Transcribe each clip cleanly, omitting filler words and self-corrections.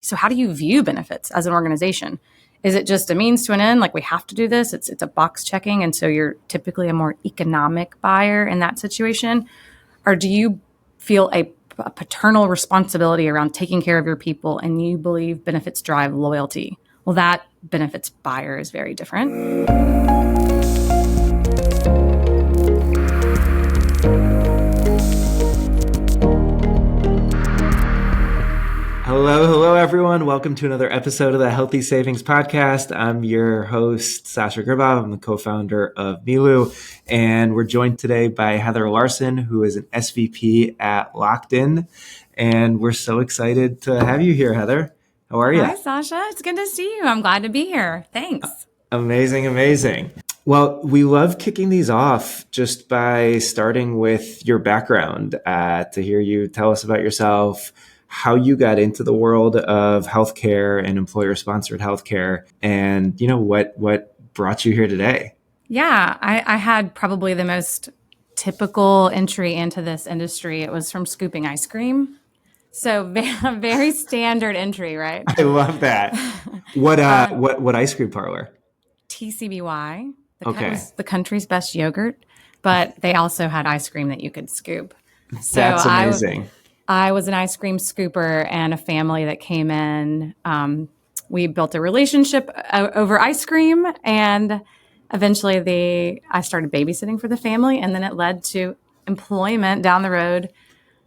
So how do you view benefits as an organization? Is it just a means to an end? Like we have to do this. It's a box checking. And so you're typically a more economic buyer in that situation. Or do you feel a paternal responsibility around taking care of your people and you believe benefits drive loyalty? Well, that benefits buyer is very different. Hello, everyone. Welcome to another episode of the Healthy Savings Podcast. I'm your host, Sasha Gribov. I'm the co-founder of Milu, and we're joined today by Heather Larson, who is an SVP at Locked In, and we're so excited to have you here, Heather. How are you? Hi, Sasha. It's good to see you. I'm glad to be here. Thanks. Amazing. Well, we love kicking these off just by starting with your background, to hear you tell us about yourself, how you got into the world of healthcare and employer-sponsored healthcare, and what brought you here today. Yeah, I had probably the most typical entry into this industry. It was from scooping ice cream. So very standard entry, right? I love that. What ice cream parlor? TCBY. Okay. Was the country's best yogurt, but they also had ice cream that you could scoop. So that's amazing. I was an ice cream scooper and a family that came in. We built a relationship over ice cream, and eventually I started babysitting for the family, and then it led to employment down the road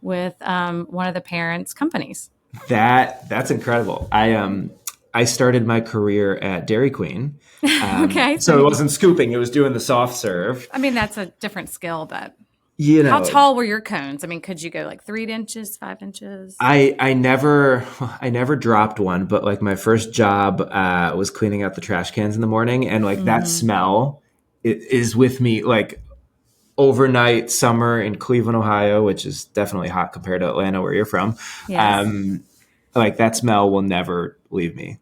with one of the parents' companies. That's incredible. I started my career at Dairy Queen. Okay. So it wasn't scooping, it was doing the soft serve. I mean, that's a different skill, but how tall were your cones? I mean, could you go like 3 inches, 5 inches? I never dropped one, but like my first job was cleaning out the trash cans in the morning, and like that smell is with me like overnight summer in Cleveland, Ohio, which is definitely hot compared to Atlanta where you're from. Yes. Like that smell will never leave me.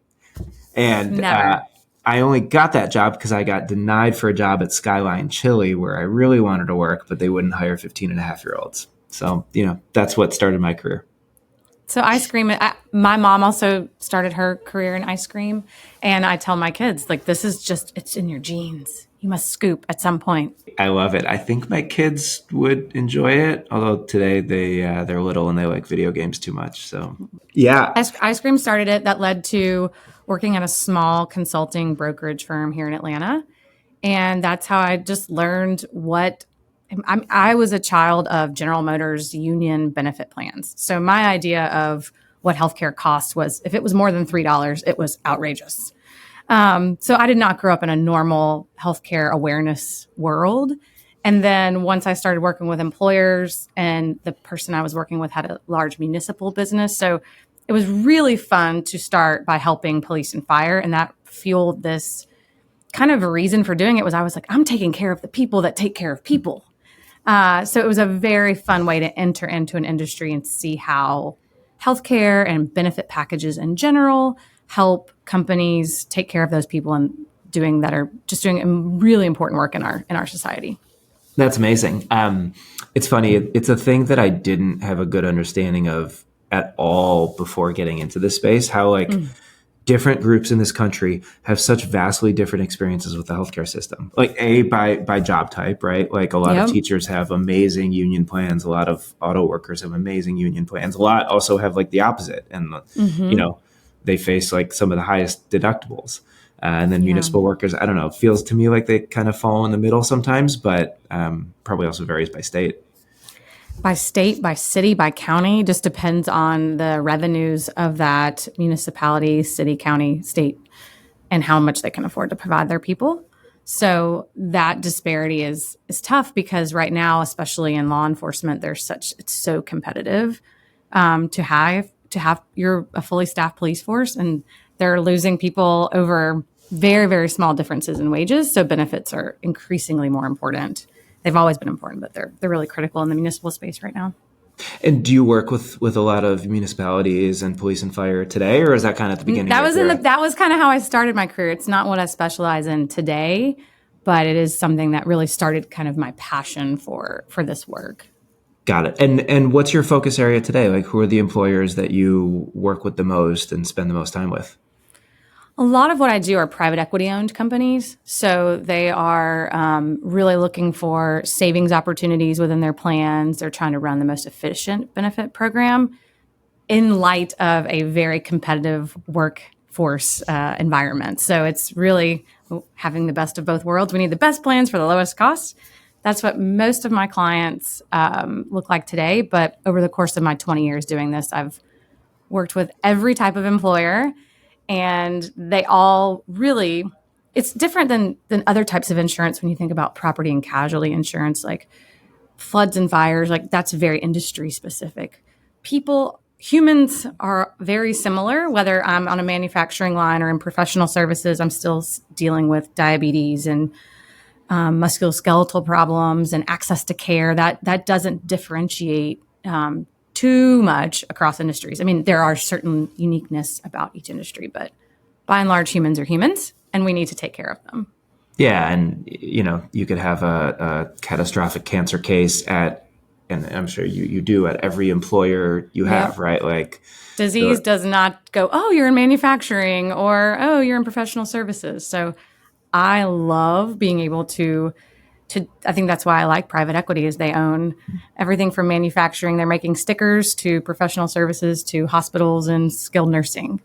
And never. I only got that job because I got denied for a job at Skyline Chili where I really wanted to work, but they wouldn't hire 15-and-a-half-year-olds. So, that's what started my career. So ice cream, my mom also started her career in ice cream. And I tell my kids, like, this is it's in your genes. You must scoop at some point. I love it. I think my kids would enjoy it. Although today they're little and they like video games too much. So yeah. Ice cream started it. That led to working at a small consulting brokerage firm here in Atlanta. And that's how I just learned I was a child of General Motors union benefit plans. So my idea of what healthcare costs was, if it was more than $3, it was outrageous. So I did not grow up in a normal healthcare awareness world. And then once I started working with employers, and the person I was working with had a large municipal business. So it was really fun to start by helping police and fire. And that fueled this kind of a reason for doing it. I was like, I'm taking care of the people that take care of people. So it was a very fun way to enter into an industry and see how healthcare and benefit packages in general help companies take care of those people and doing really important work in our society. That's amazing. It's funny. It's a thing that I didn't have a good understanding of at all before getting into this space, how different groups in this country have such vastly different experiences with the healthcare system. Like by job type, right? Like a lot of teachers have amazing union plans. A lot of auto workers have amazing union plans. A lot also have like the opposite. And, they face like some of the highest deductibles. And then municipal workers, I don't know, it feels to me like they kind of fall in the middle sometimes, but probably also varies by state. By state, by city, by county, just depends on the revenues of that municipality, city, county, state, and how much they can afford to provide their people. So that disparity is tough because right now, especially in law enforcement, it's so competitive to have a fully staffed police force, and they're losing people over very, very small differences in wages. So benefits are increasingly more important. They've always been important, but they're really critical in the municipal space right now. And do you work with a lot of municipalities and police and fire today, or is that kind of at the beginning? That was kind of how I started my career. It's not what I specialize in today, but it is something that really started kind of my passion for this work. Got it. And what's your focus area today? Like, who are the employers that you work with the most and spend the most time with? A lot of what I do are private equity owned companies. So they are really looking for savings opportunities within their plans. They're trying to run the most efficient benefit program in light of a very competitive workforce environment. So it's really having the best of both worlds. We need the best plans for the lowest cost. That's what most of my clients look like today. But over the course of my 20 years doing this, I've worked with every type of employer, and they all really, it's different than other types of insurance. When you think about property and casualty insurance, like floods and fires, like that's very industry specific. Humans are very similar, whether I'm on a manufacturing line or in professional services. I'm still dealing with diabetes and musculoskeletal problems and access to care. That doesn't differentiate too much across industries. I mean, there are certain uniqueness about each industry, but by and large, humans are humans, and we need to take care of them. Yeah, and you could have a catastrophic cancer case and I'm sure you do at every employer you have, Yep. right? Like Disease does not go, oh, you're in manufacturing or, oh, you're in professional services. So I love being able to I think that's why I like private equity is they own everything from manufacturing. They're making stickers to professional services to hospitals and skilled nursing.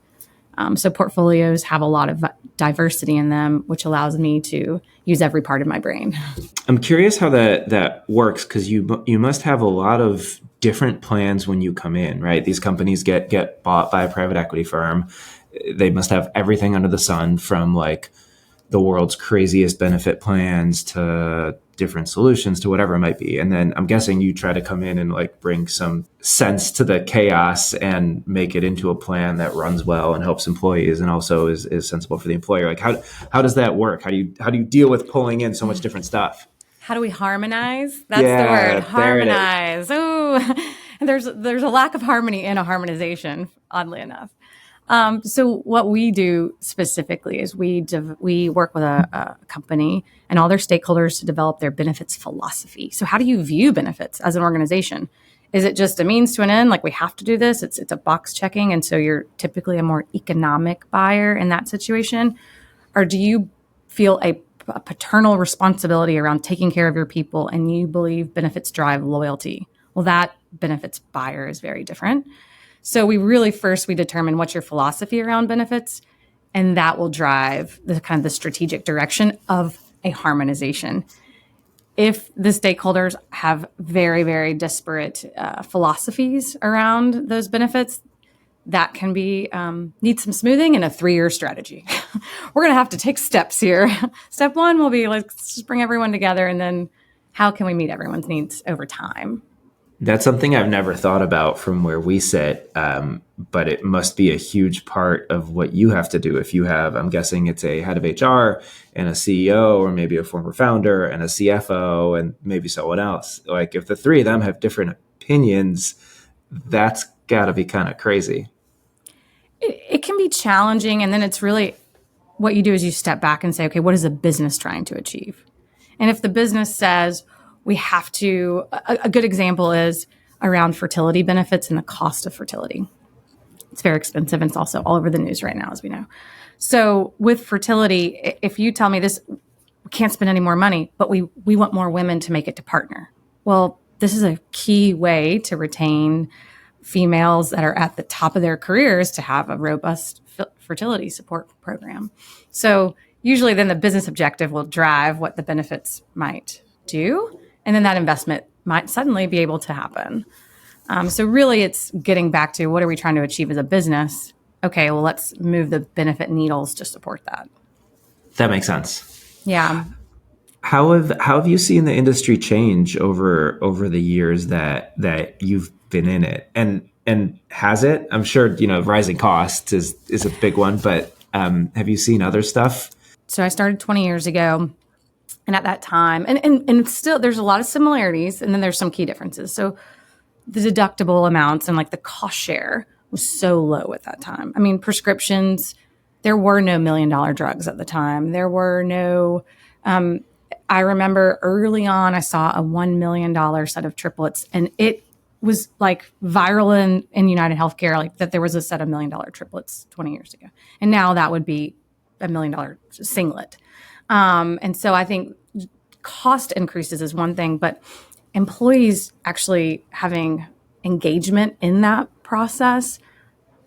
So portfolios have a lot of diversity in them, which allows me to use every part of my brain. I'm curious how that works because you must have a lot of different plans when you come in, right? These companies get bought by a private equity firm. They must have everything under the sun from like the world's craziest benefit plans to different solutions to whatever it might be. And then I'm guessing you try to come in and like bring some sense to the chaos and make it into a plan that runs well and helps employees and also is sensible for the employer. Like how does that work? How do you deal with pulling in so much different stuff? How do we harmonize? That's the word, Yeah, there it is. harmonize. Oh, there's a lack of harmony in a harmonization, oddly enough. So what we do specifically is we work with a company and all their stakeholders to develop their benefits philosophy. So how do you view benefits as an organization? Is it just a means to an end? Like we have to do this. It's a box checking. And so you're typically a more economic buyer in that situation. Or do you feel a paternal responsibility around taking care of your people and you believe benefits drive loyalty? Well, that benefits buyer is very different. So we really first we determine what's your philosophy around benefits, and that will drive the kind of the strategic direction of a harmonization. If the stakeholders have very, very disparate philosophies around those benefits, that can be need some smoothing and a 3-year strategy. We're going to have to take steps here. Step one will be let's just bring everyone together, and then how can we meet everyone's needs over time? That's something I've never thought about from where we sit, but it must be a huge part of what you have to do if you have, I'm guessing it's a head of HR and a CEO or maybe a former founder and a CFO and maybe someone else. Like if the three of them have different opinions, that's got to be kind of crazy. It can be challenging, and then it's really what you do is you step back and say, okay, what is the business trying to achieve? And if the business says we have to, a good example is around fertility benefits and the cost of fertility. It's very expensive, and it's also all over the news right now, as we know. So with fertility, if you tell me this, we can't spend any more money, but we want more women to make it to partner. Well, this is a key way to retain females that are at the top of their careers to have a robust fertility support program. So usually then the business objective will drive what the benefits might do. And then that investment might suddenly be able to happen. So really it's getting back to what are we trying to achieve as a business? Okay, well, let's move the benefit needles to support that. That makes sense. Yeah. How have you seen the industry change over the years that you've been in it? And has it? I'm sure, rising costs is a big one, but have you seen other stuff? So I started 20 years ago. And at that time, and still there's a lot of similarities, and then there's some key differences. So the deductible amounts and like the cost share was so low at that time. I mean, prescriptions, there were no $1 million drugs at the time. There were no, I remember early on, I saw a $1 million set of triplets, and it was like viral in United Healthcare, like that there was a set of $1 million triplets 20 years ago. And now that would be $1 million singlet. And so I think cost increases is one thing, but employees actually having engagement in that process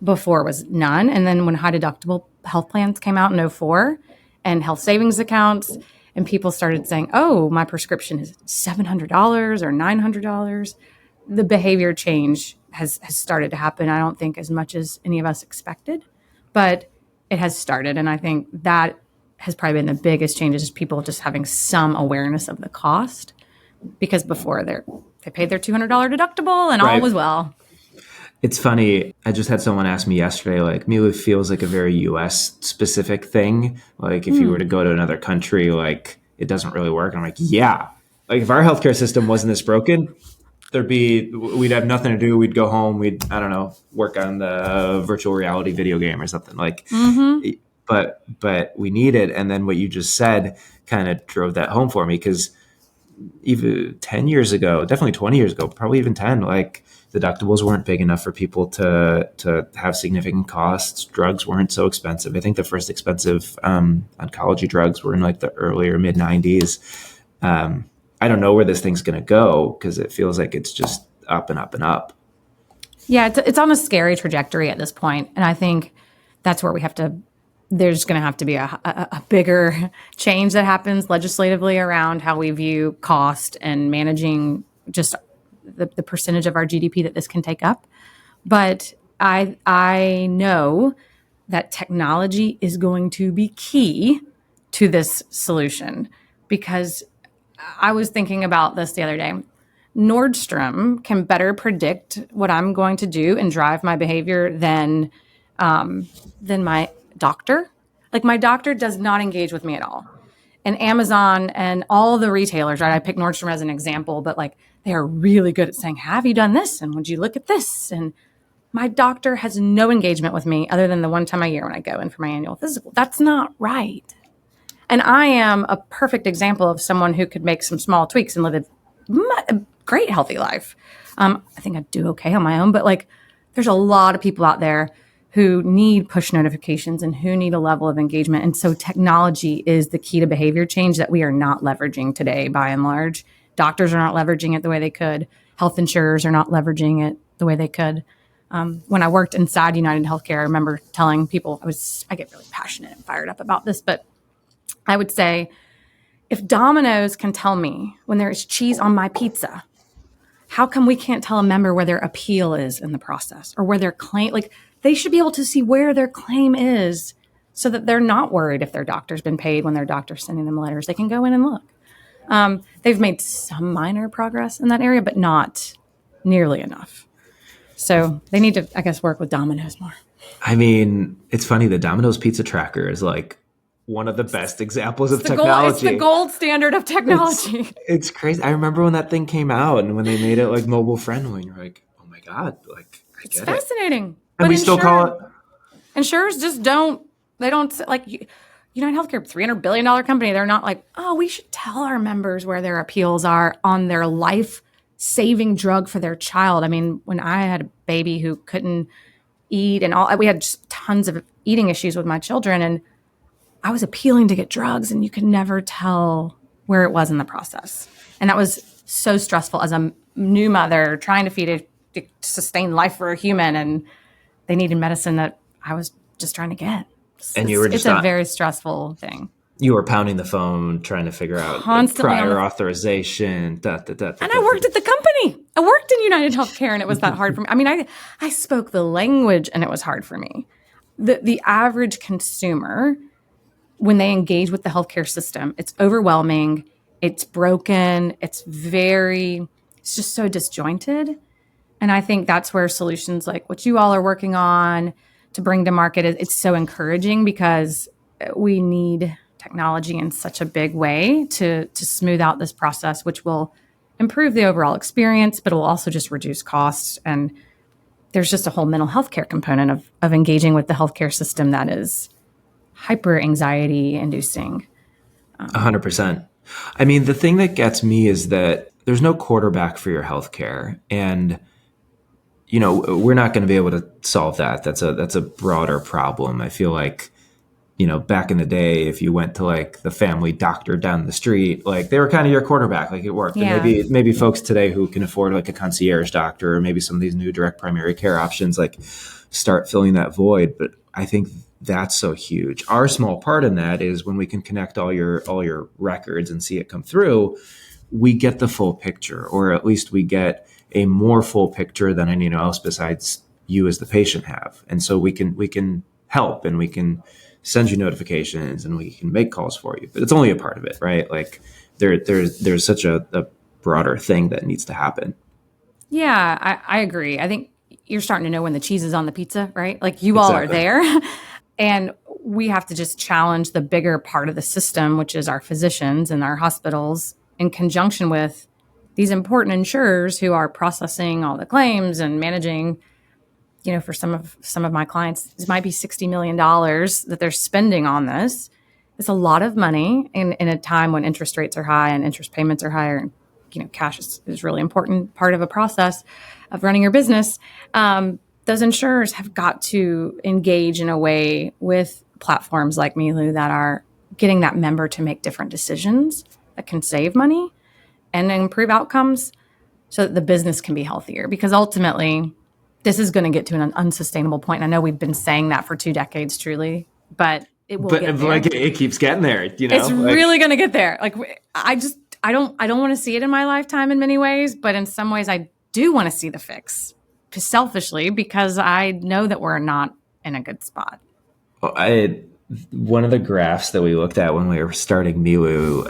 before was none. And then when high deductible health plans came out in 2004 and health savings accounts, and people started saying, oh, my prescription is $700 or $900, the behavior change has started to happen. I don't think as much as any of us expected, but it has started. And I think that has probably been the biggest changes, is people just having some awareness of the cost, because before they paid their $200 deductible and all was well. It's funny. I just had someone ask me yesterday, like, it feels like a very US specific thing. Like if you were to go to another country, like it doesn't really work. And I'm like, yeah, like if our healthcare system wasn't this broken, we'd have nothing to do. We'd go home. I don't know, work on the virtual reality video game or something like, but we need it. And then what you just said kind of drove that home for me, because even 10 years ago, definitely 20 years ago, probably even 10, like deductibles weren't big enough for people to have significant costs. Drugs weren't so expensive. I think the first expensive oncology drugs were in like the earlier mid 90s. I don't know where this thing's going to go, because it feels like it's just up and up and up. Yeah, it's on a scary trajectory at this point. And I think that's where there's going to have to be a bigger change that happens legislatively around how we view cost and managing just the percentage of our GDP that this can take up. But I know that technology is going to be key to this solution, because I was thinking about this the other day. Nordstrom can better predict what I'm going to do and drive my behavior than my doctor. Like my doctor does not engage with me at all. And Amazon and all the retailers, right? I picked Nordstrom as an example, but like they are really good at saying, have you done this? And would you look at this? And my doctor has no engagement with me other than the one time a year when I go in for my annual physical. That's not right. And I am a perfect example of someone who could make some small tweaks and live a great, healthy life. I think I do okay on my own, but like there's a lot of people out there who need push notifications and who need a level of engagement. And so technology is the key to behavior change that we are not leveraging today, by and large. Doctors are not leveraging it the way they could. Health insurers are not leveraging it the way they could. When I worked inside United Healthcare, I remember telling people, I get really passionate and fired up about this, but I would say, if Domino's can tell me when there's cheese on my pizza, how come we can't tell a member where their appeal is in the process, or where their claim, like they should be able to see where their claim is so that they're not worried if their doctor's been paid when their doctor's sending them letters. They can go in and look. They've made some minor progress in that area, but not nearly enough. So they need to, I guess, work with Domino's more. I mean, it's funny. The Domino's pizza tracker is like one of the best examples of technology. It's the gold standard of technology. It's crazy. I remember when that thing came out and when they made it like mobile friendly, you're like, oh my God, like I get it. It's fascinating. And we still call it. Insurers just don't, like United Healthcare, $300 billion company. They're not like, oh, we should tell our members where their appeals are on their life-saving drug for their child. I mean, when I had a baby who couldn't eat and all, we had just tons of eating issues with my children, and I was appealing to get drugs, and you could never tell where it was in the process. And that was so stressful as a new mother trying to feed to sustain life for a human, and they needed medicine that I was just trying to get. It's a very stressful thing. You were pounding the phone trying to figure out prior authorization. And I worked at the company. I worked in United Healthcare, and it was that hard for me. I mean, I spoke the language, and it was hard for me. The average consumer, when they engage with the healthcare system, it's overwhelming, it's broken, it's just so disjointed. And I think that's where solutions like what you all are working on to bring to market, it's so encouraging, because we need technology in such a big way to smooth out this process, which will improve the overall experience, but it will also just reduce costs. And there's just a whole mental health care component of engaging with the healthcare system that is hyper anxiety inducing. 100%. I mean, the thing that gets me is that there's no quarterback for your healthcare. And we're not going to be able to solve that. That's a broader problem. I feel like, back in the day, if you went to like the family doctor down the street, like they were kind of your quarterback, like it worked. Yeah. And maybe folks today who can afford like a concierge doctor, or maybe some of these new direct primary care options, like start filling that void. But I think that's so huge. Our small part in that is when we can connect all your records and see it come through, we get the full picture, or at least we get a more full picture than anyone else besides you as the patient have. And so we can help, and we can send you notifications, and we can make calls for you, but it's only a part of it, right? Like there's such a broader thing that needs to happen. Yeah, I agree. I think you're starting to know when the cheese is on the pizza, right? Like you all are Exactly. there. And we have to just challenge the bigger part of the system, which is our physicians and our hospitals, in conjunction with these important insurers who are processing all the claims and managing. For some of my clients, this might be $60 million that they're spending on this. It's a lot of money in a time when interest rates are high and interest payments are higher. And, cash is really important part of a process of running your business. Those insurers have got to engage in a way with platforms like Milu that are getting that member to make different decisions that can save money and improve outcomes so that the business can be healthier. Because ultimately, this is going to get to an unsustainable point. I know we've been saying that for 2 decades, truly, but it will get there. Like it keeps getting there, It's really going to get there. Like I don't want to see it in my lifetime in many ways, but in some ways I do want to see the fix, selfishly, because I know that we're not in a good spot. One of the graphs that we looked at when we were starting Milu,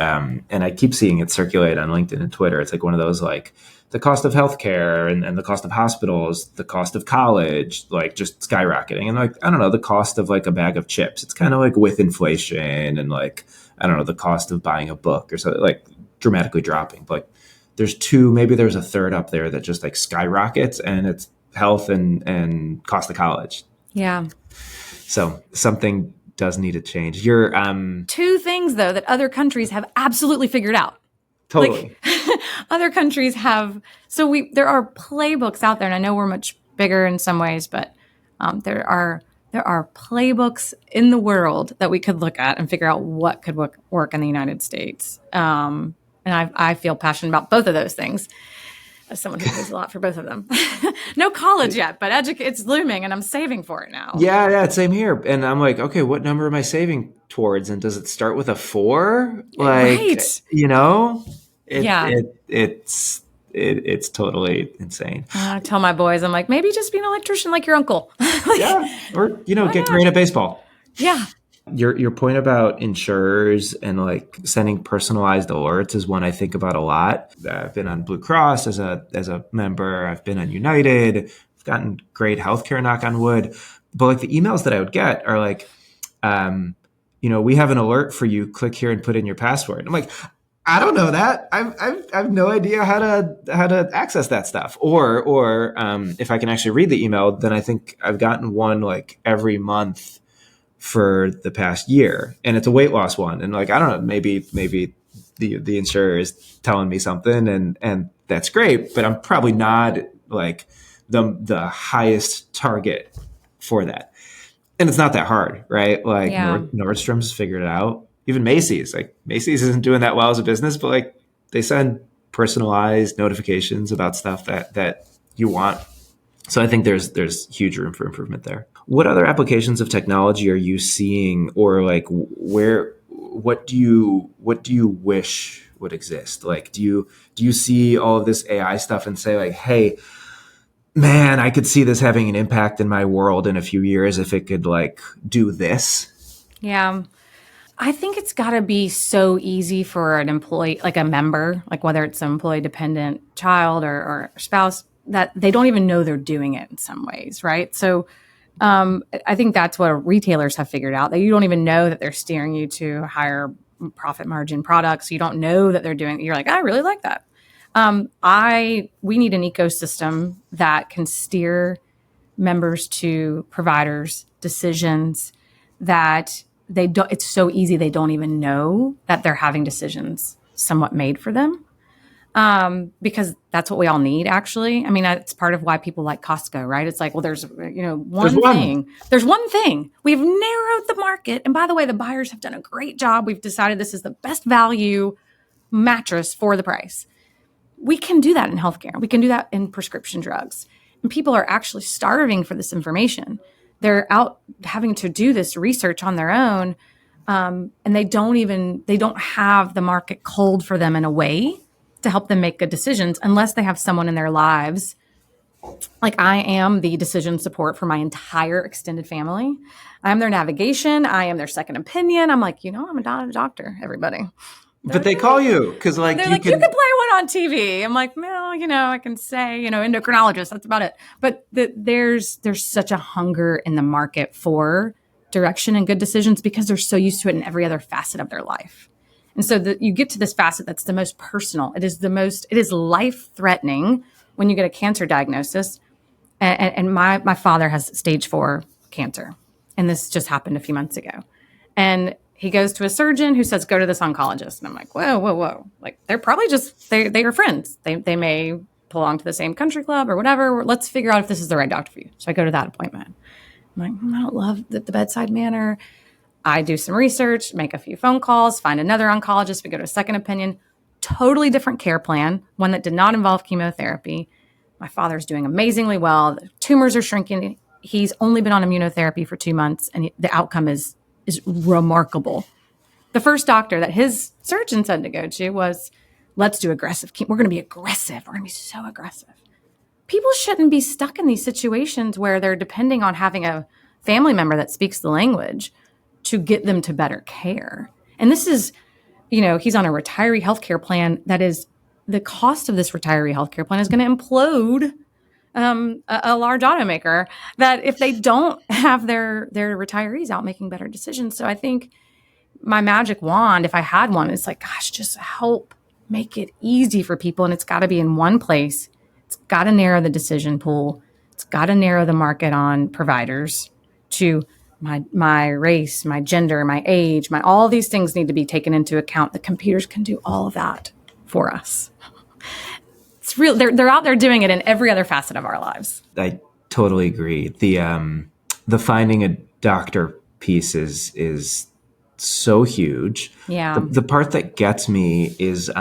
and I keep seeing it circulate on LinkedIn and Twitter. It's like one of those, like, the cost of healthcare and the cost of hospitals, the cost of college, like just skyrocketing. And like, I don't know, the cost of like a bag of chips. It's kind of like with inflation, and like, I don't know, the cost of buying a book or something, like dramatically dropping. But there's maybe there's a third up there that just like skyrockets, and it's health and cost of college. Yeah. So something does need to change. You're 2 things though that other countries have absolutely figured out. Totally. Like, other countries have, there are playbooks out there, and I know we're much bigger in some ways, but there are playbooks in the world that we could look at and figure out what could work in the United States. And I feel passionate about both of those things, as someone who pays a lot for both of them. No college yet, but it's looming, and I'm saving for it now. Yeah, same here. And I'm like, okay, what number am I saving towards? And does it start with a 4? Like, right. It's totally insane. I tell my boys, I'm like, maybe just be an electrician like your uncle. Or get great at baseball. Yeah. Your point about insurers and like sending personalized alerts is one I think about a lot. I've been on Blue Cross as a member. I've been on United. I've gotten great healthcare, knock on wood. But like the emails that I would get are like, we have an alert for you. Click here and put in your password. I'm like, I don't know that. I have no idea how to access that stuff. Or if I can actually read the email, then I think I've gotten one like every month for the past year, and it's a weight loss one. And like, I don't know, maybe the insurer is telling me something, and that's great, but I'm probably not like the highest target for that. And it's not that hard, right? Like Nordstrom's figured it out. Even Macy's isn't doing that well as a business, but like they send personalized notifications about stuff that you want. So I think there's huge room for improvement there. What other applications of technology are you seeing, or like what do you wish would exist? Like, do you see all of this AI stuff and say like, hey, man, I could see this having an impact in my world in a few years if it could like do this? Yeah. I think it's got to be so easy for an employee, like a member, like whether it's an employee dependent child or spouse, that they don't even know they're doing it in some ways, right? So I think that's what retailers have figured out, that you don't even know that they're steering you to higher profit margin products. You don't know that they're doing it. You're like, I really like that. We need an ecosystem that can steer members to providers' decisions that it's so easy they don't even know that they're having decisions somewhat made for them. because that's what we all need, actually. I mean, it's part of why people like Costco, right? It's like, well, there's, one thing. There's one thing. We've narrowed the market. And by the way, the buyers have done a great job. We've decided this is the best value mattress for the price. We can do that in healthcare. We can do that in prescription drugs. And people are actually starving for this information. They're out having to do this research on their own. And they don't have the market cold for them in a way to help them make good decisions unless they have someone in their lives. Like, I am the decision support for my entire extended family. I am their navigation. I am their second opinion. I'm like, I'm a doctor, everybody. But they call you because, like, you can play one on TV. I'm like, no, I can say, endocrinologist. That's about it. But there's such a hunger in the market for direction and good decisions because they're so used to it in every other facet of their life. And so you get to this facet that's the most personal. It is life-threatening when you get a cancer diagnosis. And my father has stage 4 cancer. And this just happened a few months ago. And he goes to a surgeon who says, go to this oncologist. And I'm like, whoa. Like, they're probably they are friends. They may belong to the same country club or whatever. Let's figure out if this is the right doctor for you. So I go to that appointment. I'm like, I don't love the bedside manner. I do some research, make a few phone calls, find another oncologist. We go to a second opinion, totally different care plan, one that did not involve chemotherapy. My father's doing amazingly well. The tumors are shrinking. He's only been on immunotherapy for 2 months, and the outcome is remarkable. The first doctor that his surgeon said to go to was, let's do aggressive chemo. We're going to be aggressive. We're going to be so aggressive. People shouldn't be stuck in these situations where they're depending on having a family member that speaks the language to get them to better care. And this is, he's on a retiree healthcare plan that is, the cost of this retiree healthcare plan is going to implode a large automaker that if they don't have their retirees out making better decisions. So I think my magic wand, if I had one, is like, gosh, just help make it easy for people. And it's got to be in one place. It's got to narrow the decision pool. It's got to narrow the market on providers to my race, my gender, my age, all these things need to be taken into account. The computers can do all of that for us. It's real. They're out there doing it in every other facet of our lives. I totally agree. The finding a doctor piece is so huge. Yeah. The part that gets me is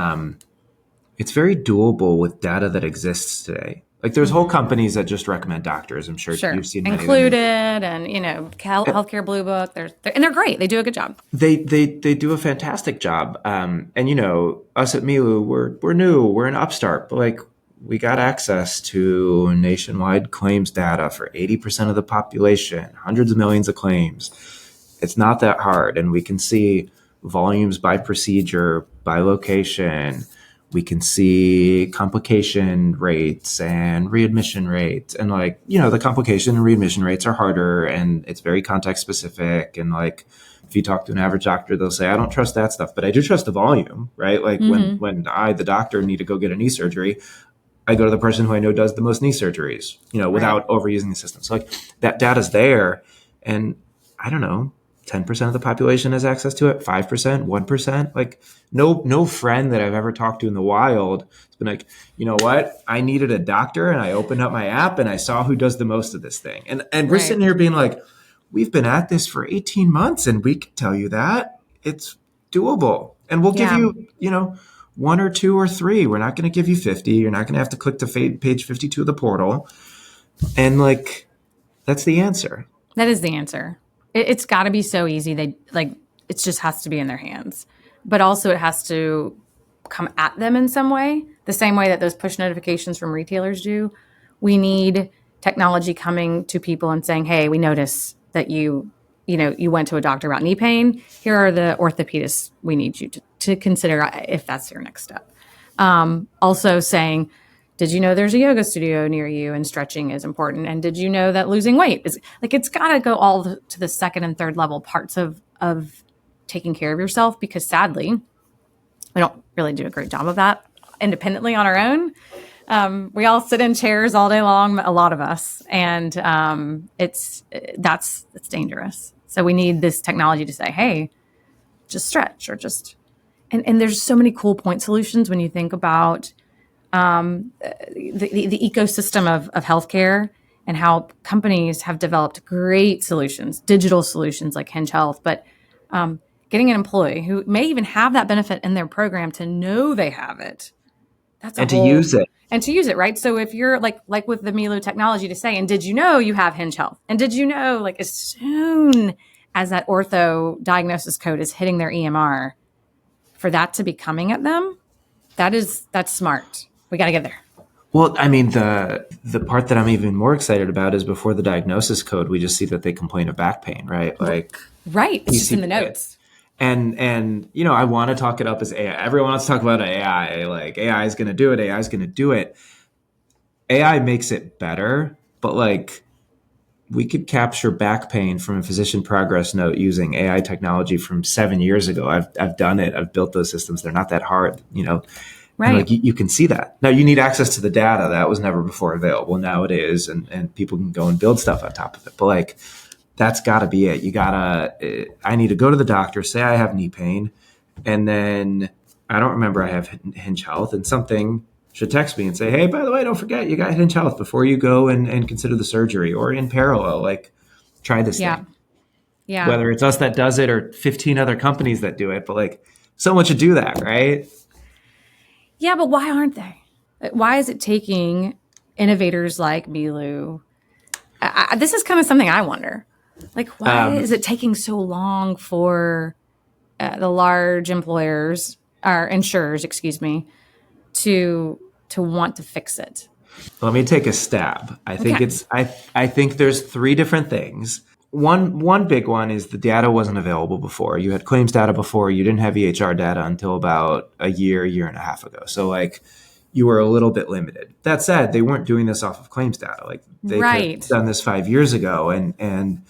it's very doable with data that exists today. Like, there's whole companies that just recommend doctors. I'm sure you've seen many Included, and Healthcare Blue Book. They're great. They do a good job. They do a fantastic job. And us at Milu, we're new. We're an upstart, but like, we got access to nationwide claims data for 80% of the population, hundreds of millions of claims. It's not that hard, and we can see volumes by procedure, by location. We can see complication rates and readmission rates. And the complication and readmission rates are harder, and it's very context specific. And if you talk to an average doctor, they'll say, I don't trust that stuff, but I do trust the volume, right? Like, when I, the doctor, need to go get a knee surgery, I go to the person who I know does the most knee surgeries, without overusing the system. So that data's there. And I don't know, 10% of the population has access to it, 5%, 1%. Like, no friend that I've ever talked to in the wild has been like, you know what? I needed a doctor, and I opened up my app and I saw who does the most of this thing. And we're sitting here being like, we've been at this for 18 months and we can tell you that it's doable. And we'll give you, 1 or 2 or 3. We're not going to give you 50. You're not going to have to click to page 52 of the portal. And that's the answer. That is the answer. It's got to be so easy. It just has to be in their hands, but also it has to come at them in some way, the same way that those push notifications from retailers do. We need technology coming to people and saying, hey, we notice that you went to a doctor about knee pain. Here are the orthopedists we need you to consider if that's your next step. Also saying, did you know there's a yoga studio near you and stretching is important? And did you know that losing weight is it's got to go all to the second and third level parts of taking care of yourself, because sadly, we don't really do a great job of that independently on our own. We all sit in chairs all day long, a lot of us, and it's dangerous. So we need this technology to say, hey, just stretch or just, and there's so many cool point solutions when you think about the ecosystem of healthcare and how companies have developed great solutions, digital solutions like Hinge Health, but getting an employee who may even have that benefit in their program to know they have it. That's a And to whole use it. and to use it, right? So if you're like with the Milo technology to say, and did you know you have Hinge Health? And did you know, like, as soon as that ortho diagnosis code is hitting their EMR, for that to be coming at them, that's smart. We got to get there. Well, I mean, the part that I'm even more excited about is before the diagnosis code, we just see that they complain of back pain, right? Like, Right. It's you just see in the notes. and I want to talk it up as AI. Everyone wants to talk about AI. Like, AI is going to do it. AI is going to do it. AI makes it better, but like, we could capture back pain from a physician progress note using AI technology from 7 years ago. I've done it. I've built those systems. They're not that hard, and Right. like you can see that. Now you need access to the data that was never before available. Now it is, and people can go and build stuff on top of it. But like, that's got to be it. I need to go to the doctor, say I have knee pain, and then I don't remember I have Hinge Health, and something should text me and say, hey, by the way, don't forget you got Hinge Health before you go and consider the surgery, or in parallel, like, try this Yeah. thing. Yeah. Whether it's us that does it or 15 other companies that do it, but like, someone should do that, right? Yeah, but why aren't they? Why is it taking innovators like Milu? This is kind of something I wonder. Like, why Um, is it taking so long for the large employers or insurers, excuse me, to want to fix it? Let me take a stab. I think Okay. I think there's three different things. One big one is the data wasn't available before. You had claims data before. You didn't have EHR data until about a year and a half ago. So like, you were a little bit limited. That said, they weren't doing this off of claims data. Like, they could have Right. done this 5 years ago and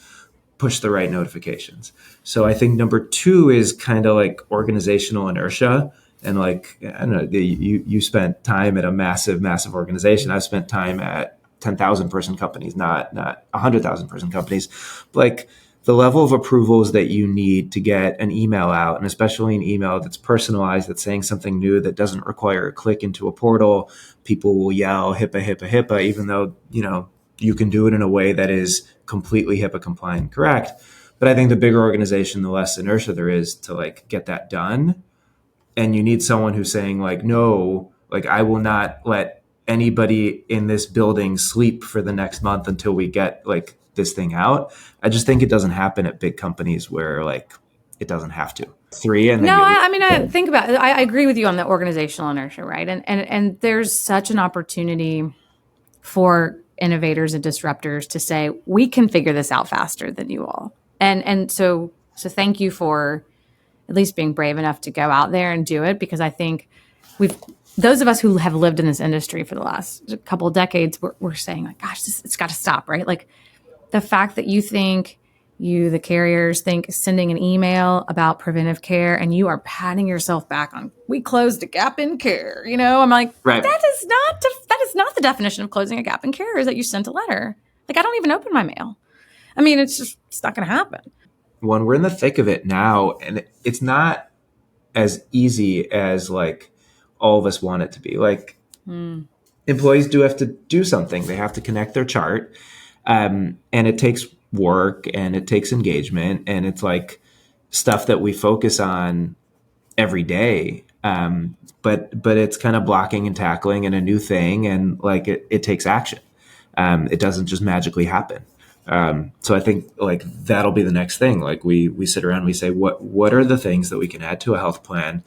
push the right notifications. So I think number two is kind of like organizational inertia. And like, I don't know, you spent time at a massive organization. I've spent time at 10,000 person companies, not 100,000 person companies. Like, the level of approvals that you need to get an email out, and especially an email that's personalized, that's saying something new, that doesn't require a click into a portal. People will yell HIPAA, HIPAA, HIPAA, even though, you can do it in a way that is completely HIPAA compliant and correct. But I think the bigger organization, the less inertia there is to like get that done. And you need someone who's saying like, no, like, I will not let anybody in this building sleep for the next month until we get like this thing out. I just think it doesn't happen at big companies where like it doesn't have to. Three, and then No, you lose. I mean, I think about it. I agree with you on the organizational inertia, right? And there's such an opportunity for innovators and disruptors to say, we can figure this out faster than you all. And so thank you for at least being brave enough to go out there and do it, because I think those of us who have lived in this industry for the last couple of decades, we're saying like, gosh, it's got to stop, right? Like, the fact that the carriers think sending an email about preventive care and you are patting yourself back on, we closed a gap in care. I'm like, Right. that is not the definition of closing a gap in care, is that you sent a letter. Like, I don't even open my mail. I mean, it's not going to happen. When we're in the thick of it now, and it's not as easy as like all of us want it to be. Like, employees do have to do something. They have to connect their chart, and it takes work and it takes engagement, and it's like stuff that we focus on every day. But it's kind of blocking and tackling and a new thing, and like, it takes action. It doesn't just magically happen. So I think like that'll be the next thing. Like, we sit around and we say, what are the things that we can add to a health plan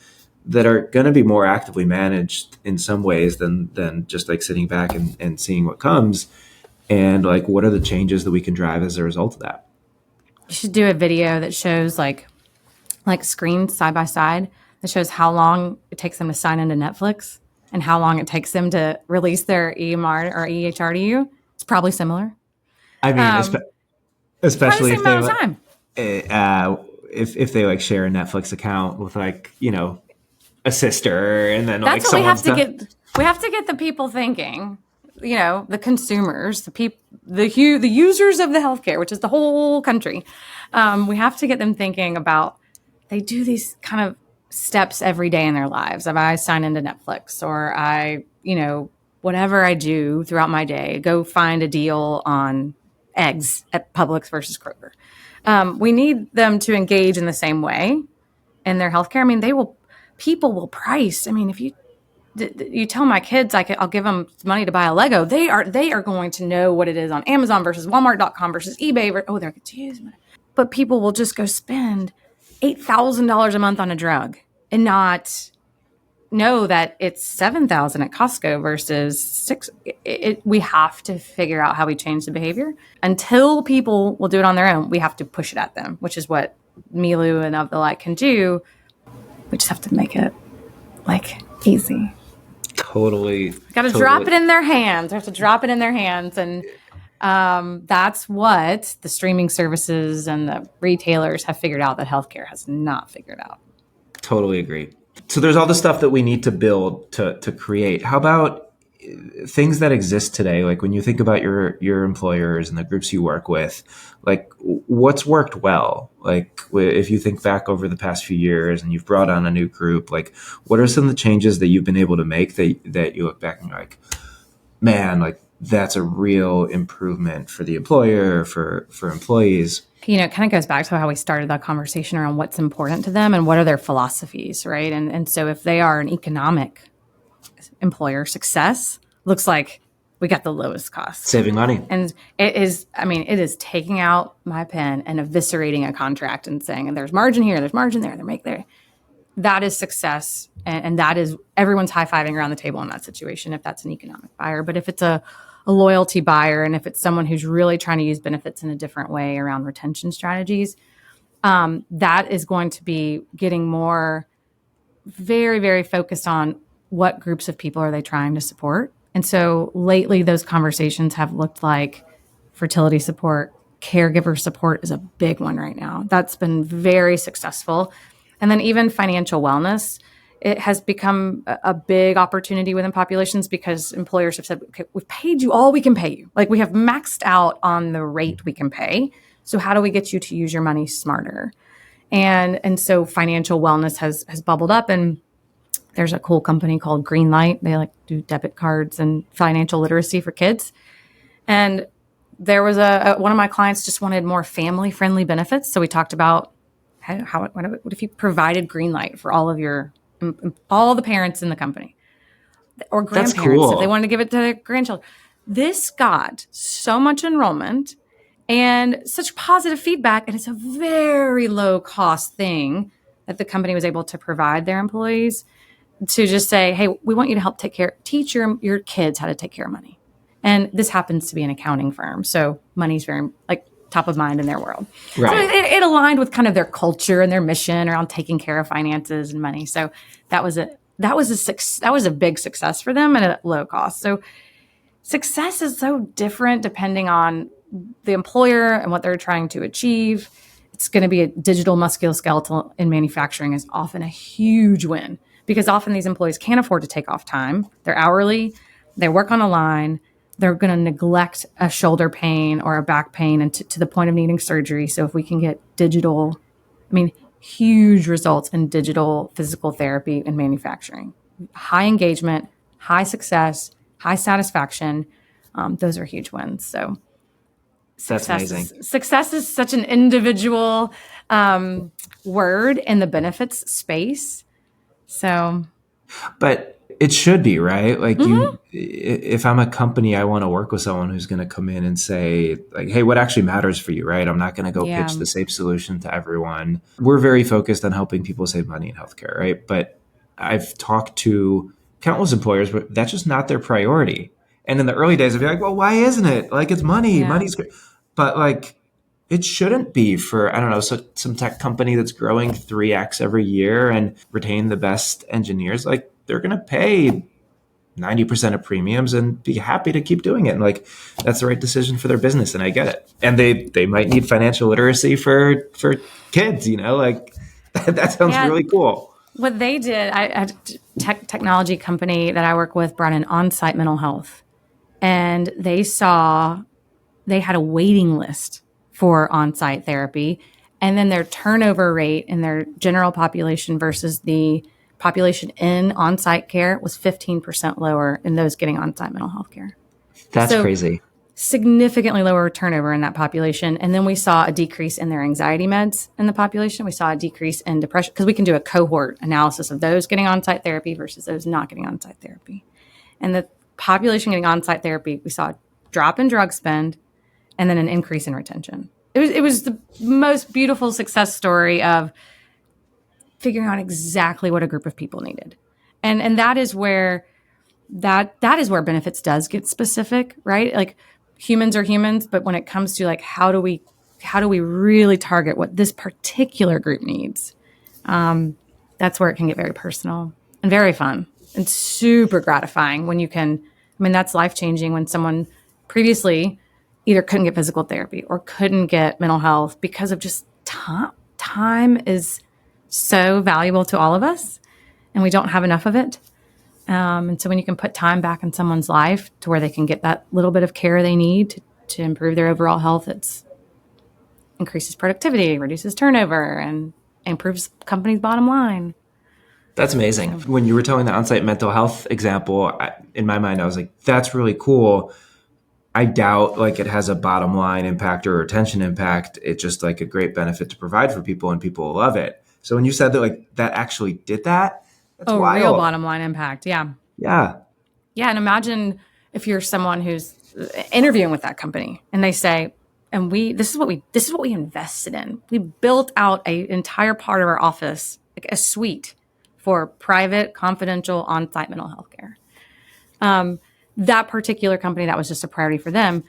that are going to be more actively managed in some ways than just like sitting back and seeing what comes, and like, what are the changes that we can drive as a result of that. You should do a video that shows like screens side by side, that shows how long it takes them to sign into Netflix and how long it takes them to release their EMR or EHR to you. It's probably similar. I mean, Probably the especially same if they amount of time. if they like share a Netflix account with like, a sister, and then like That's what we have someone's to done. get. We have to get the people thinking. The consumers, the users of the healthcare, which is the whole country. We have to get them thinking about. They do these kind of steps every day in their lives. If I sign into Netflix or whatever I do throughout my day, go find a deal on eggs at Publix versus Kroger. We need them to engage in the same way in their healthcare. I mean, people will price. I mean, if you tell my kids I'll give them money to buy a Lego, they are going to know what it is on Amazon versus Walmart.com versus eBay. They're confused. But people will just go spend $8,000 a month on a drug and not know that it's $7,000 at Costco versus six. We have to figure out how we change the behavior. Until people will do it on their own, we have to push it at them, which is what Milu and of the like can do. We just have to make it easy. Totally. Got to drop it in their hands. We have to drop it in their hands. And that's what the streaming services and the retailers have figured out that healthcare has not figured out. Totally agree. So there's all the stuff that we need to build to create. How about things that exist today? Like when you think about your employers and the groups you work with, like what's worked well? Like if you think back over the past few years and you've brought on a new group, like what are some of the changes that you've been able to make that you look back and you're like, man, like that's a real improvement for the employer, for employees? It kind of goes back to how we started that conversation around what's important to them and what are their philosophies, right? And so if they are an economic employer, success looks like we got the lowest cost. Saving money. And it is taking out my pen and eviscerating a contract and saying, there's margin here, there's margin there, that is success. And that is, everyone's high-fiving around the table in that situation if that's an economic buyer. But if it's a loyalty buyer, and if it's someone who's really trying to use benefits in a different way around retention strategies, that is going to be getting more very, very focused on what groups of people are they trying to support. And so lately, those conversations have looked like fertility support, caregiver support is a big one right now. That's been very successful. And then even financial wellness, it has become a big opportunity within populations because employers have said, okay, we've paid you all we can pay you. Like we have maxed out on the rate we can pay. So how do we get you to use your money smarter? And so financial wellness has bubbled up, and there's a cool company called Greenlight. They do debit cards and financial literacy for kids. And there was one of my clients just wanted more family friendly benefits. So we talked about what if you provided Greenlight for all the parents in the company or grandparents, cool. if they wanted to give it to their grandchildren. This got so much enrollment and such positive feedback, and it's a very low cost thing that the company was able to provide their employees to just say, hey, we want you to help teach your kids how to take care of money. And this happens to be an accounting firm, so money's very top of mind in their world. Right. So it aligned with kind of their culture and their mission around taking care of finances and money. So that was a big success for them at a low cost. So success is so different depending on the employer and what they're trying to achieve. It's going to be a digital musculoskeletal in manufacturing is often a huge win because often these employees can't afford to take off time. They're hourly, they work on a line. They're going to neglect a shoulder pain or a back pain and to the point of needing surgery. So if we can get huge results in digital physical therapy and manufacturing, high engagement, high success, high satisfaction, those are huge wins. So that's amazing. Success is such an individual word in the benefits space. So, but it should be, right? Like if I'm a company, I want to work with someone who's going to come in and say like, hey, what actually matters for you, right? I'm not going to go pitch the same solution to everyone. We're very focused on helping people save money in healthcare, right? But I've talked to countless employers, but that's just not their priority. And in the early days, I'd be like, well, why isn't it? Like it's money, money's great. But like, it shouldn't be for, I don't know, so some tech company that's growing 3x every year and retain the best engineers. Like they're going to pay 90% of premiums and be happy to keep doing it. And like, that's the right decision for their business. And I get it. And they might need financial literacy for kids, like that sounds really cool. What they did, a technology company that I work with brought in on-site mental health, and they had a waiting list for on-site therapy. And then their turnover rate in their general population versus the population in on-site care was 15% lower in those getting on-site mental health care. That's So crazy. significantly lower turnover in that population. And then we saw a decrease in their anxiety meds in the population. We saw a decrease in depression because we can do a cohort analysis of those getting on-site therapy versus those not getting on-site therapy. And the population getting on-site therapy, we saw a drop in drug spend and then an increase in retention. It was the most beautiful success story of figuring out exactly what a group of people needed. And that is where that is where benefits does get specific, right? Like humans are humans, but when it comes to like how do we really target what this particular group needs? That's where it can get very personal and very fun and super gratifying when you can. I mean, that's life-changing when someone previously either couldn't get physical therapy or couldn't get mental health because of just time. Time is so valuable to all of us, and we don't have enough of it. And so when you can put time back in someone's life to where they can get that little bit of care they need to improve their overall health, it increases productivity, reduces turnover, and improves company's bottom line. That's amazing. When you were telling the on-site mental health example, in my mind, I was like, that's really cool. I doubt like it has a bottom line impact or retention impact. It's just like a great benefit to provide for people and people love it. So when you said that like that actually did that, that's wild. Real bottom line impact. Yeah. Yeah. Yeah. And imagine if you're someone who's interviewing with that company and they say, and this is what we invested in. We built out an entire part of our office, like a suite for private, confidential, on-site mental health care. That particular company, that was just a priority for them.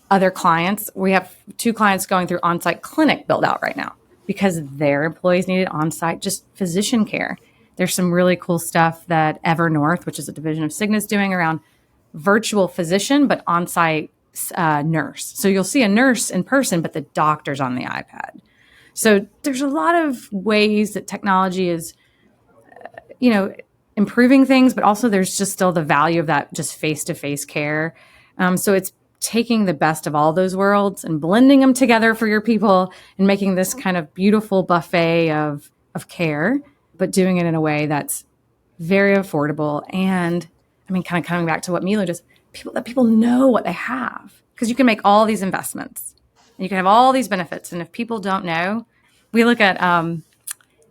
Other clients, we have 2 clients going through on-site clinic build out right now because their employees needed on-site just physician care. There's some really cool stuff that Evernorth, which is a division of Cigna's, doing around virtual physician, but on-site nurse. So you'll see a nurse in person, but the doctor's on the iPad. So there's a lot of ways that technology is, improving things, but also there's just still the value of that just face-to-face care. So it's taking the best of all those worlds and blending them together for your people and making this kind of beautiful buffet of care, but doing it in a way that's very affordable. And I mean, kind of coming back to what Milo just, people know what they have, because you can make all these investments and you can have all these benefits. And if people don't know, we look at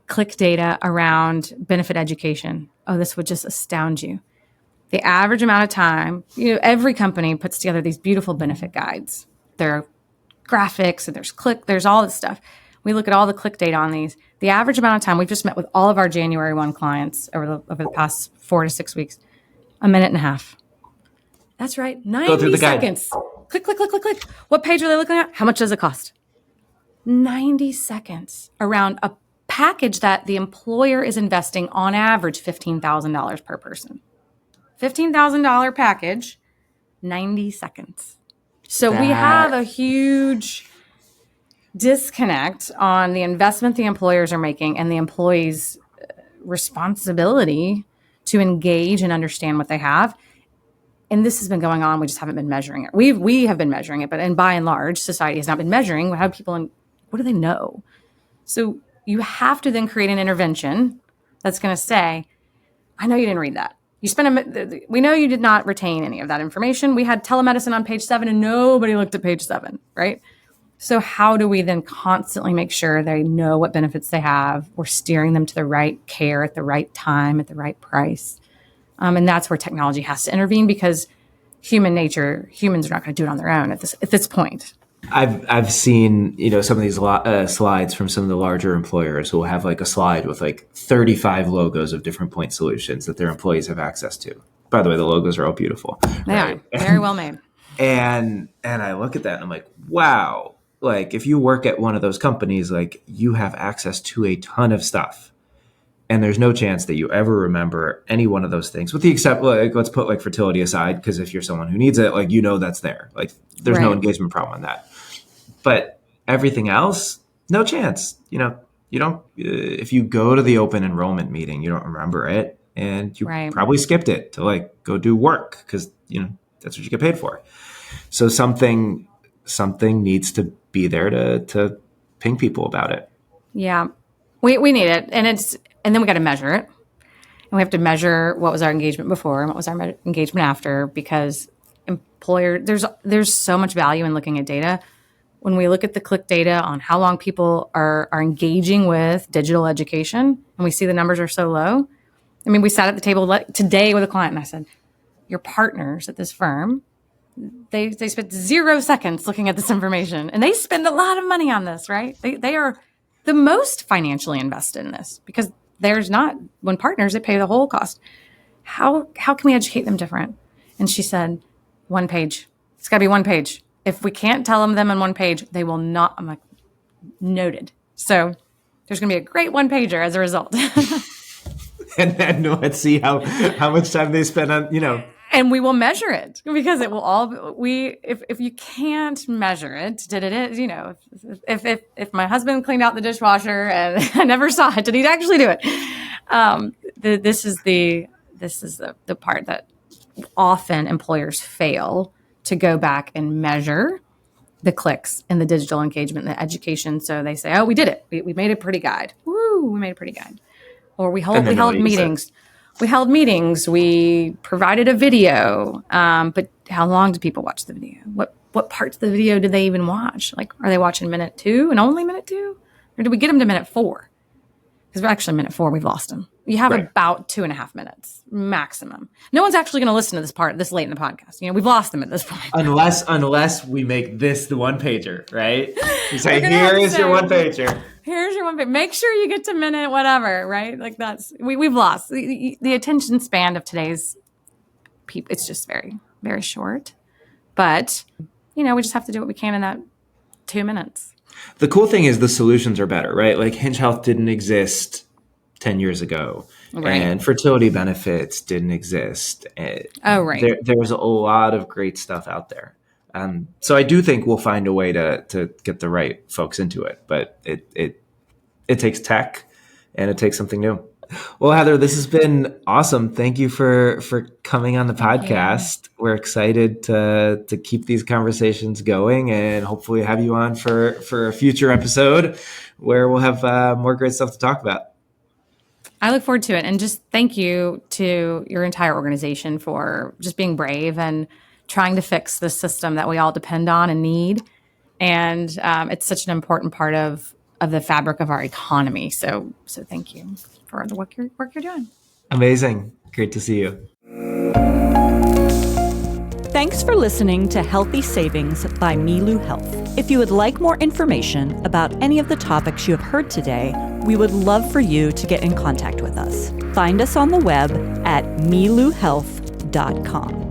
click data around benefit education. Oh, this would just astound you. The average amount of time, every company puts together these beautiful benefit guides. There are graphics and there's all this stuff. We look at all the click data on these. The average amount of time, we've just met with all of our January 1 clients over the past 4 to 6 weeks, 1.5 minutes. That's right, 90 seconds. Click, click, click, click, click. What page are they looking at? How much does it cost? 90 seconds around a package that the employer is investing on average $15,000 per person. $15,000 package, 90 seconds. So we have a huge disconnect on the investment the employers are making and the employees' responsibility to engage and understand what they have. And this has been going on. We just haven't been measuring it. We have been measuring it, but by and large, society has not been measuring how people, what do they know? So you have to then create an intervention that's going to say, I know you didn't read that. We know you did not retain any of that information. We had telemedicine on page 7 and nobody looked at page 7, right? So how do we then constantly make sure they know what benefits they have? We're steering them to the right care at the right time, at the right price. And that's where technology has to intervene, because humans are not going to do it on their own at this point. I've seen, some of these slides from some of the larger employers who will have like a slide with like 35 logos of different point solutions that their employees have access to. By the way, the logos are all beautiful. They are very well made. And I look at that and I'm like, wow, like if you work at one of those companies, like you have access to a ton of stuff. And there's no chance that you ever remember any one of those things, with the except, like, let's put like fertility aside, because if you're someone who needs it, like, that's there. Like there's no engagement problem on that. But everything else, no chance. You don't, if you go to the open enrollment meeting, you don't remember it, and you probably skipped it to like go do work because, that's what you get paid for. So something needs to be there to ping people about it. Yeah, we need it. And then we got to measure it. And we have to measure what was our engagement before and what was our engagement after, because there's so much value in looking at data. When we look at the click data on how long people are engaging with digital education, and we see the numbers are so low. I mean, we sat at the table today with a client and I said, your partners at this firm, they spent 0 seconds looking at this information, and they spend a lot of money on this, right? They are the most financially invested in this, because when partners, they pay the whole cost. How can we educate them different? And she said, 1 page. It's got to be 1 page. If we can't tell them in 1 page, they will not. I'm like, noted. So there's going to be a great 1-pager as a result. And then let's see how much time they spend on, And we will measure it, because it will all if you can't measure it, if my husband cleaned out the dishwasher and I never saw it, did he actually do it? This is the part that often employers fail to go back and measure the clicks and the digital engagement and the education. So they say, oh, we did it. We made a pretty guide. Woo, we made a pretty guide. Or we held meetings. We held meetings. We provided a video. But how long do people watch the video? What parts of the video did they even watch? Like, are they watching minute 2 and only minute 2? Or did we get them to minute 4? Because actually minute 4, we've lost them. You have about 2.5 minutes maximum. No one's actually going to listen to this late in the podcast. We've lost them at this point. Unless we make this the 1-pager, right? You say, here is your 1-pager. Here's your 1-page. Make sure you get to minute whatever, right? Like we've lost the attention span of today's people. It's just very, very short. But, we just have to do what we can in that 2 minutes. The cool thing is the solutions are better, right? Like Hinge Health didn't exist 10 years ago, right. And fertility benefits didn't exist. Right. There's a lot of great stuff out there. So I do think we'll find a way to get the right folks into it, but it takes tech and it takes something new. Well, Heather, this has been awesome. Thank you for coming on the podcast. Yeah. We're excited to keep these conversations going and hopefully have you on for a future episode where we'll have more great stuff to talk about. I look forward to it. And just thank you to your entire organization for just being brave and trying to fix the system that we all depend on and need. And it's such an important part of the fabric of our economy. So thank you for the work you're doing. Amazing. Great to see you. Thanks for listening to Healthy Savings by Milu Health. If you would like more information about any of the topics you have heard today, we would love for you to get in contact with us. Find us on the web at miluhealth.com.